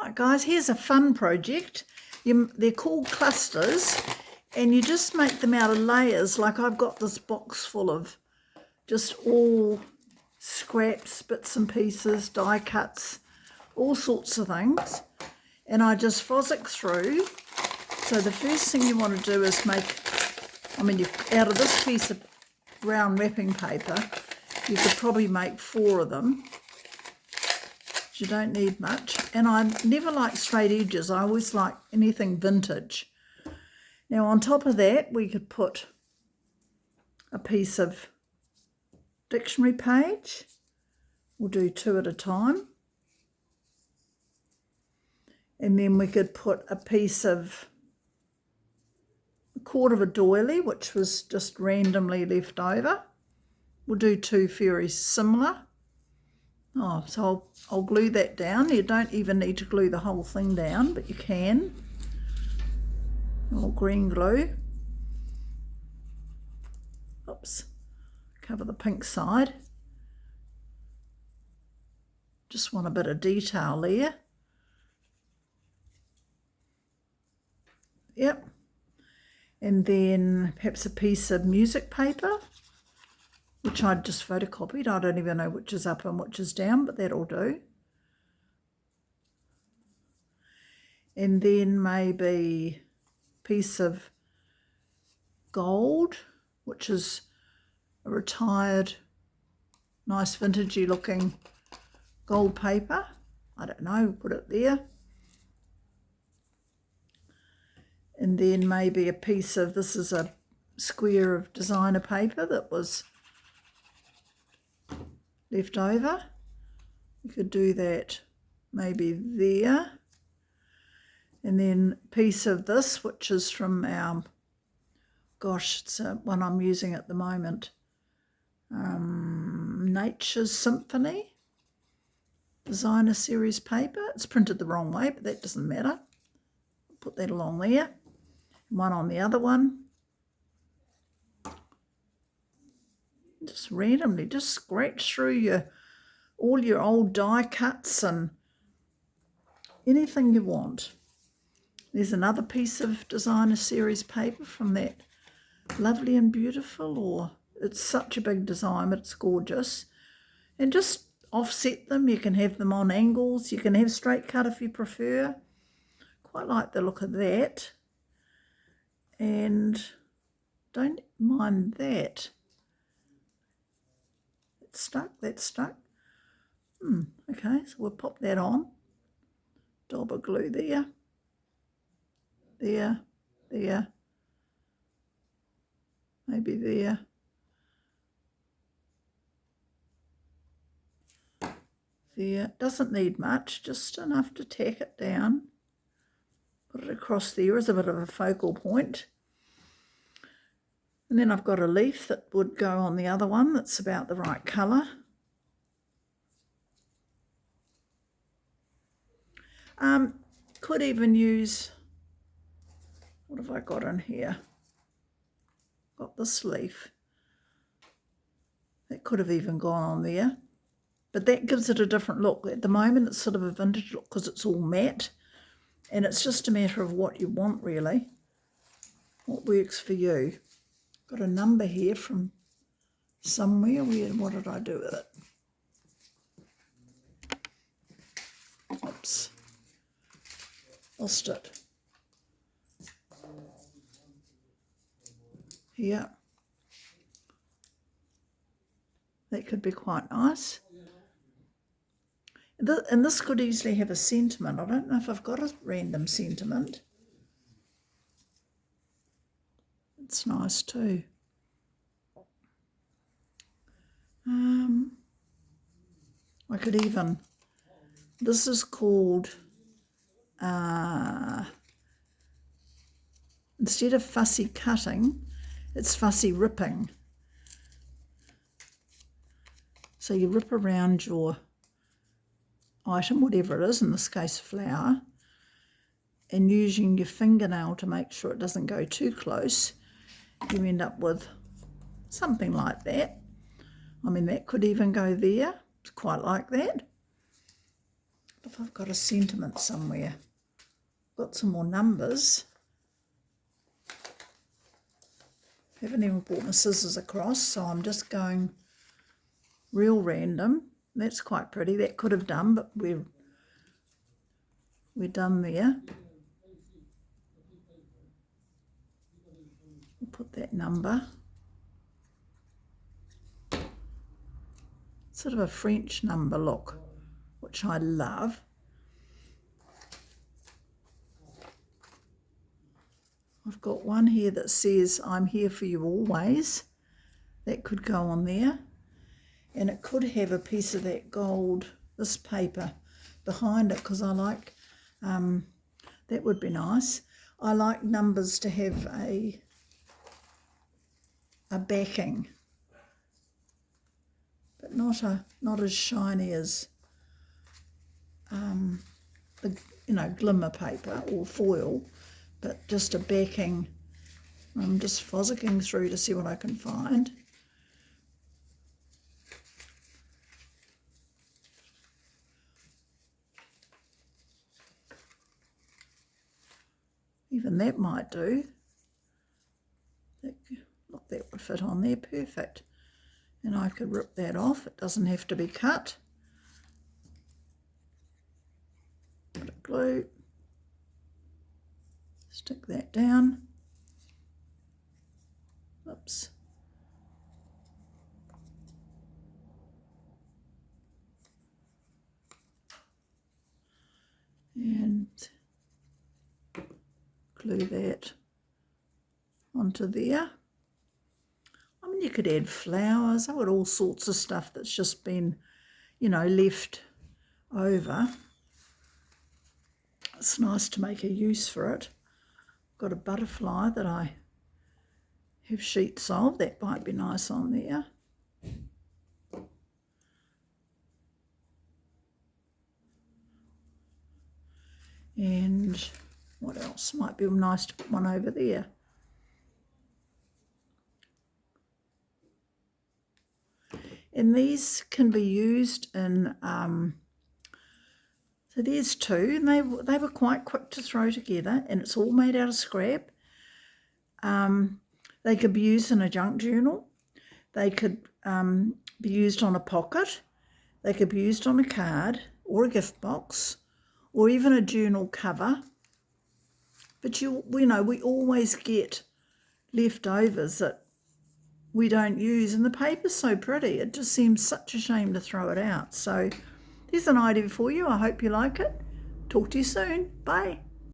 Right guys, here's a fun project. They're called clusters and you just make them out of layers. Like I've got this box full of just all scraps, bits and pieces, die cuts, all sorts of things. And I just Fossil through. So the first thing you want to do is make, out of this piece of brown wrapping paper, you could probably make 4 of them. You don't need much, and I never like straight edges. I always like anything vintage. Now on top of that we could put a piece of dictionary page. We'll do 2 at a time, and then we could put a piece of a quarter of a doily, which was just randomly left over. We'll do 2 very similar. Oh, so I'll glue that down. You don't even need to glue the whole thing down, but you can. Or green glue. Oops. Cover the pink side. Just want a bit of detail there. Yep. And then perhaps a piece of music paper, which I'd just photocopied. I don't even know which is up and which is down, but that'll do. And then maybe a piece of gold, which is a retired, nice vintagey looking gold paper. I don't know, put it there. And then maybe a piece of, this is a square of designer paper that was left over. You could do that maybe there. And then a piece of this, which is from our, gosh, it's one I'm using at the moment, Nature's Symphony designer series paper. It's printed the wrong way, but that doesn't matter. Put that along there. One on the other one. Just randomly, just scratch through all your old die cuts and anything you want. There's another piece of designer series paper from that Lovely and Beautiful, or it's such a big design, but it's gorgeous. And just offset them. You can have them on angles. You can have straight cut if you prefer. Quite like the look of that. And don't mind that. That's stuck. Okay, so we'll pop that on. Dab of glue there. There. Maybe there. There. Doesn't need much, just enough to tack it down. Put it across there as a bit of a focal point. And then I've got a leaf that would go on the other one that's about the right colour. Could even use, what have I got in here? Got this leaf. That could have even gone on there. But that gives it a different look. At the moment it's sort of a vintage look because it's all matte. And it's just a matter of what you want really. What works for you. Got a number here from somewhere. What did I do with it? Oops. Lost it. Here. That could be quite nice. And this could easily have a sentiment. I don't know if I've got a random sentiment. It's nice too. I could even, this is called, instead of fussy cutting, it's fussy ripping. So you rip around your item, whatever it is, in this case flower, and using your fingernail to make sure it doesn't go too close, you end up with something like that. That could even go there. It's quite like that. If I've got a sentiment somewhere. Got some more numbers. Haven't even brought my scissors across, so I'm just going real random. That's quite pretty. That could have done, but we're done there. We'll put that number. Sort of a French number look, which I love. I've got one here that says, I'm here for you always. That could go on there. And it could have a piece of that gold, this paper, behind it, because I like, that would be nice. I like numbers to have a backing, but not as shiny as the glimmer paper or foil, but just a backing. I'm just fossicking through to see what I can find. Even that might do. Look, that would fit on there perfect. And I could rip that off. It doesn't have to be cut. Bit of glue. Stick that down. Oops. And glue that onto there. I mean, you could add flowers. I've got all sorts of stuff that's just been, left over. It's nice to make a use for it. Got a butterfly that I have sheets of. That might be nice on there. And what else? Might be nice to put one over there. And these can be used in, so there's two, and they were quite quick to throw together, and it's all made out of scrap. They could be used in a junk journal. They could be used on a pocket. They could be used on a card or a gift box or even a journal cover. But we always get leftovers that we don't use, and the paper's so pretty. It just seems such a shame to throw it out. So there's an idea for you. I hope you like it. Talk to you soon. Bye.